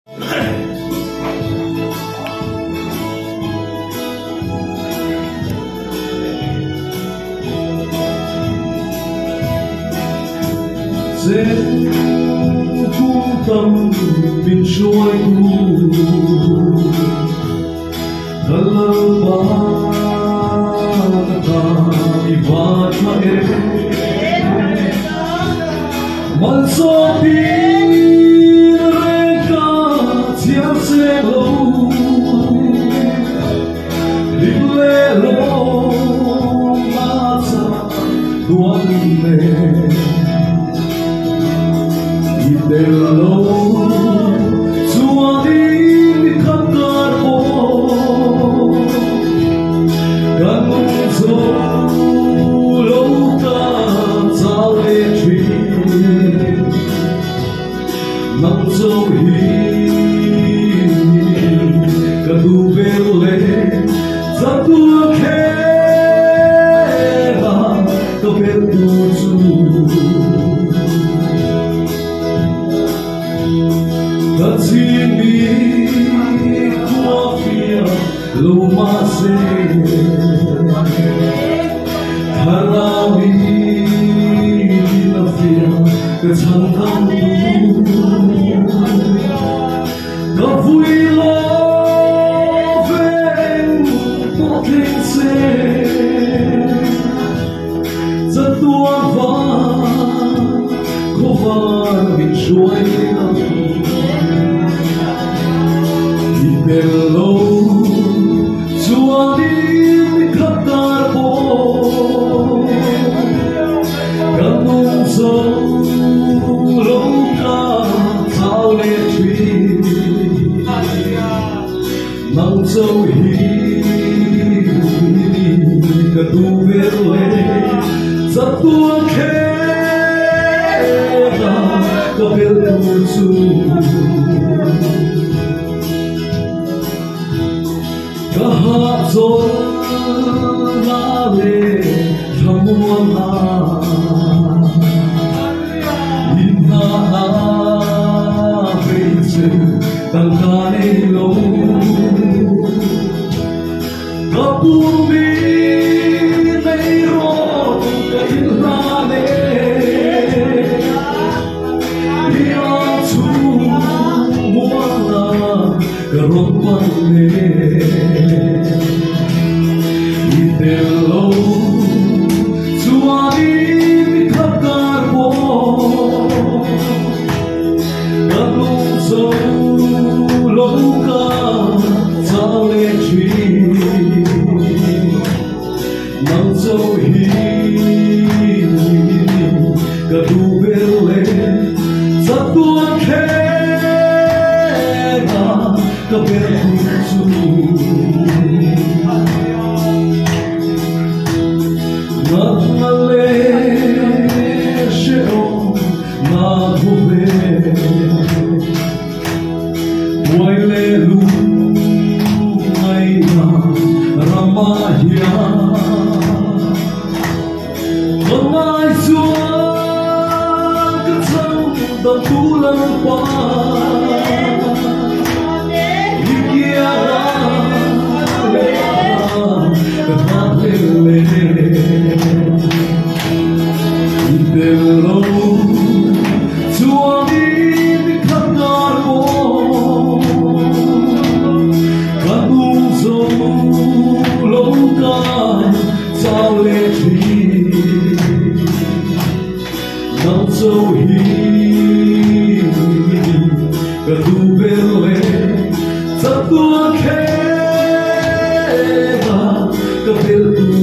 Dễ thu tâm mình trôi thu thật lâu ba ta đi vào cho em mà gió đi lên cả chiếc xe lâu đi lê lô mà ra tuôn mê Dello sua di cantarbo canzo lota sale tri manzo hi cadu belle za tua chera to perdu Tazini kuafia lumase Harawi nafia kechantam tu Kavui loven potense Zatua va kovar vichuai Dello sua di cantarbo canzo loca taule tri manzo hi cadu verde za tua chera cabelo su Kahazol nale thamuana inna abeitse tangane lo kapumi neiro kainane liatu muana karopane Dello sua di cantarbo canzo loca sale tri manzo hi cadu belle za tua chera cabelo su Nale sheo na bube Waile lu maina ramaya Ramai sua kacang dan tulang pa Ikiara Dello sua di cantarbo canzo loca sale tri manzo hi cadu belle za tua chera cabelo